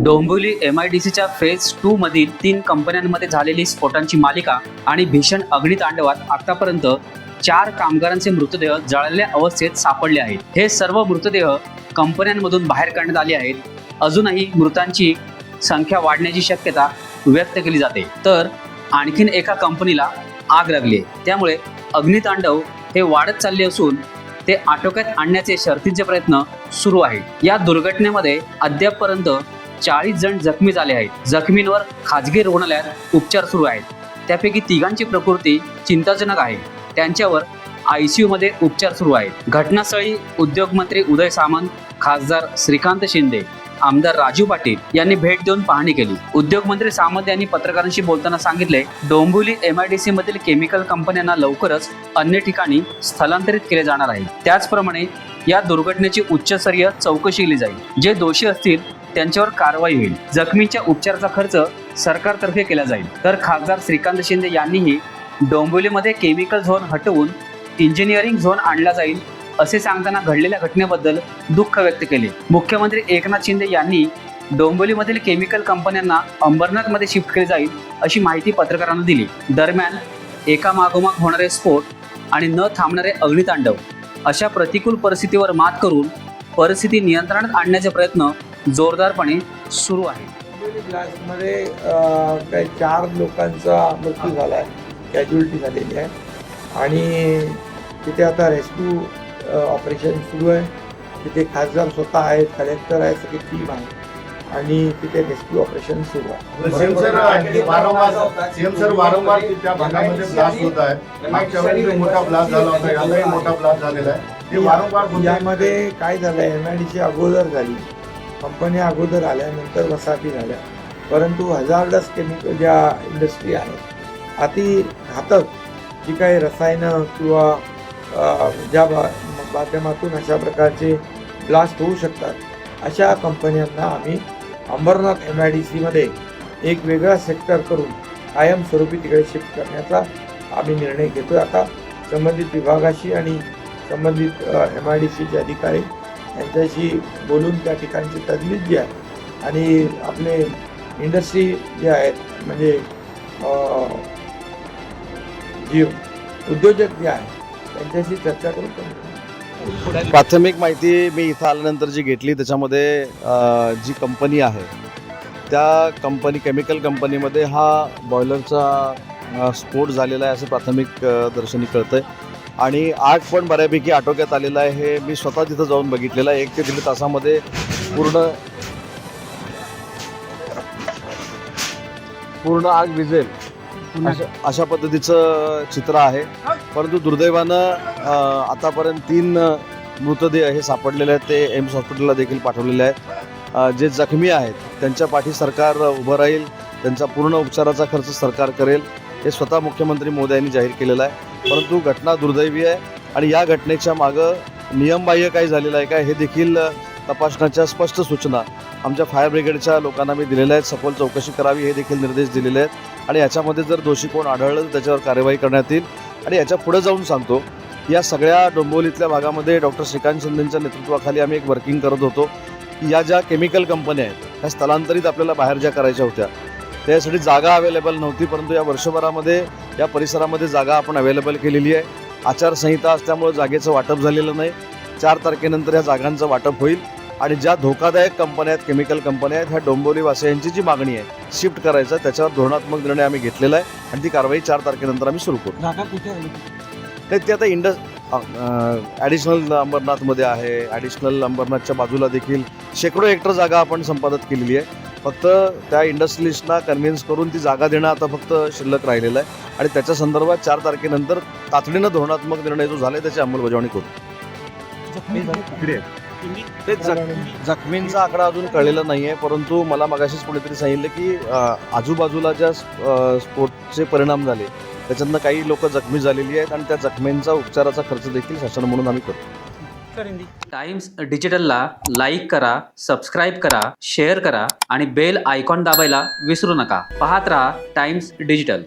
Dombivli MIDCच्या phase 2 मधील 3 कंपन्यांमध्ये झालेली स्फोटांची मालिका आणि भीषण अग्नितांडवात आतापर्यंत 4 कामगारांचे मृतदेह जळलेल्या अवस्थेत सापडले आहेत। हे सर्व मृतदेह कंपन्यांमधून बाहेर काढण्यात आले आहेत। अजूनही मृतांची संख्या वाढण्याची शक्यता व्यक्त केली जाते। तर आणखीन एका कंपनीला आग लागली, त्यामुळे अग्नितांडव हे वाढत चालले असून ते आटोक्यात आणण्याचे शर्थीचे प्रयत्न सुरू आहेत। या दुर्घटनेमध्ये अद्यापपर्यंत 40 जण जखमी झाले आहेत। जखमींवर खाजगी रुग्णालयात उपचार सुरू आहेत। त्यापैकी तिघांची प्रकृती चिंताजनक आहे। त्यांच्यावर ICU मध्ये उपचार सुरू आहेत। घटनास्थळी उद्योगमंत्री उदय सामंत, खासदार श्रीकांत शिंदे, आमदार राजू पाटील यांनी भेट देऊन पाहणी केली। उद्योगमंत्री सामंत यांनी पत्रकारांशी बोलताना सांगितले, डोंबिवली MIDC मधील केमिकल कंपन्यांना लवकरच अन्य ठिकाणी स्थलांतरित केले जाणार आहे। त्याचप्रमाणे या दुर्घटनेची उच्चस्तरीय चौकशी केली जाईल। जे दोषी असतील त्यांच्यावर कारवाई होईल। जखमींच्या उपचाराचा खर्च सरकारतर्फे केला जाईल। तर खासदार श्रीकांत शिंदे यांनीही डोंबिवलीमध्ये केमिकल झोन हटवून इंजिनिअरिंग झोन आणला जाईल असे सांगताना घडलेल्या घटनेबद्दल दुःख व्यक्त केले। मुख्यमंत्री एकनाथ शिंदे यांनी डोंबिवलीमधील केमिकल कंपन्यांना अंबरनाथमध्ये शिफ्ट केले जाईल अशी माहिती पत्रकारांना दिली। दरम्यान एकामागोमाग होणारे स्फोट आणि न थांबणारे अग्नितांडव अशा प्रतिकूल परिस्थितीवर मात करून परिस्थिती नियंत्रणात आणण्याचे प्रयत्न जोरदारपणे सुरू आहे। ब्लास्टमध्ये काही 4 लोकांचा मृत्यू झाला आहे, कॅज्युअलिटी झालेली आहे आणि तिथे आता रेस्क्यू ऑपरेशन सुरू आहे। तिथे खासदार स्वतः आहेत, कलेक्टर आहे, सगळी टीम आहे आणि तिथे रेस्क्यू ऑपरेशन सुरू आहे। सीएम सर वारंवार त्या भागामध्ये ब्लास्ट होत आहे। मागच्या वेळी मोठा ब्लास्ट झाला होता, यालाही मोठा ब्लास्ट झालेला आहे। ते वारंवार यामध्ये काय झालंय, MIDC अगोदर झाली, कंपन्या अगोदर आल्या, नंतर वसाहती झाल्या, परंतु हजार्डस केमिकल ज्या इंडस्ट्री आहेत, अति घातक जी काही रसायनं किंवा ज्या माध्यमातून अशा प्रकारचे ब्लास्ट होऊ शकतात, अशा कंपन्यांना आम्ही अंबरनाथ MIDC मध्ये एक वेगळा सेक्टर करून कायमस्वरूपी तिकडे शिफ्ट करण्याचा आम्ही निर्णय घेतोय। आता संबंधित विभागाशी आणि संबंधित MIDCचे अधिकारी यांच्याशी बोलून त्या ठिकाणची तजवीज जी आहे आणि आपले इंडस्ट्री जे आहेत, म्हणजे जी उद्योजक जे आहेत त्यांच्याशी चर्चा करून प्राथमिक माहिती मी इथं आल्यानंतर जी घेतली त्याच्यामध्ये जी कंपनी आहे त्या केमिकल कंपनीमध्ये हा बॉयलरचा स्फोट झालेला आहे असं प्राथमिक दर्शनी कळतंय आणि आग पण बऱ्यापैकी आटोक्यात आलेला आहे। हे मी स्वतः तिथं जाऊन बघितलेलं आहे। 1 ते 1.5 तासामध्ये पूर्ण आग विझेल अशा पद्धतीचं चित्र आहे। परंतु दुर्दैवानं आतापर्यंत 3 मृतदेह हे सापडलेले आहेत। ते एम्स हॉस्पिटलला देखील पाठवलेले आहेत। जे जखमी आहेत त्यांच्या पाठी सरकार उभं राहील, त्यांचा पूर्ण उपचाराचा खर्च सरकार करेल, हे स्वतः मुख्यमंत्री महोदयांनी जाहीर केलेलं आहे। परंतु घटना दुर्दैवी आहे आणि या घटनेच्या मागं नियमबाह्य काय झालेलं आहे काय हे देखील तपासण्याच्या स्पष्ट सूचना आमच्या फायर ब्रिगेडच्या लोकांना मी दिलेल्या आहेत। सखोल चौकशी करावी हे देखील निर्देश दिलेले आहेत आणि याच्यामध्ये जर दोषी कोण आढळलं तर त्याच्यावर कार्यवाही करण्यात येईल। आणि याच्या पुढे जाऊन सांगतो, या सगळ्या डोंबिवलीतल्या भागामध्ये डॉक्टर श्रीकांत शिंदेंच्या नेतृत्वाखाली आम्ही एक वर्किंग करत होतो की या ज्या केमिकल कंपन्या आहेत ह्या स्थलांतरित आपल्याला बाहेर ज्या करायच्या होत्या त्यासाठी जागा अवेलेबल नव्हती, परंतु या वर्षभरामध्ये या परिसरामध्ये जागा आपण अवेलेबल केलेली आहे। आचारसंहिता असल्यामुळे जागेचं वाटप झालेलं नाही। 4 तारखेनंतर या जागांचं वाटप होईल आणि ज्या धोकादायक कंपन्या आहेत, केमिकल कंपन्या आहेत, ह्या डोंबिवलीवासियांची जी मागणी आहे शिफ्ट करायचं, त्याच्यावर धोरणात्मक निर्णय आम्ही घेतलेला आहे आणि ती कारवाई 4 तारखेनंतर आम्ही सुरू करू। जागा कुठे आली ते आता ॲडिशनल अंबरनाथमध्ये आहे। ॲडिशनल अंबरनाथच्या बाजूला देखील शेकडो हेक्टर जागा आपण संपादित केलेली आहे। फक्त त्या इंडस्ट्रियलिस्टना कन्व्हिन्स करून ती जागा देणं आता फक्त शिल्लक राहिलेलं आहे आणि त्याच्या संदर्भात 4 तारखेनंतर तातडीनं धोरणात्मक निर्णय जो झाला आहे त्याची अंमलबजावणी करू। ते जखमींचा आकडा अजून कळलेला नाही आहे, परंतु मला मगाशीच कोणीतरी सांगितलं की आजूबाजूला ज्या स्फोटचे परिणाम झाले त्याच्यातनं काही लोक जखमी झालेली आहेत आणि त्या जखमींचा उपचाराचा खर्च देखील शासन म्हणून आम्ही करतो। टाइम्स डिजिटलला लाईक करा, सबस्क्राईब करा, शेअर करा आणि बेल आयकॉन दाबायला विसरू नका। पाहत रहा टाइम्स डिजिटल।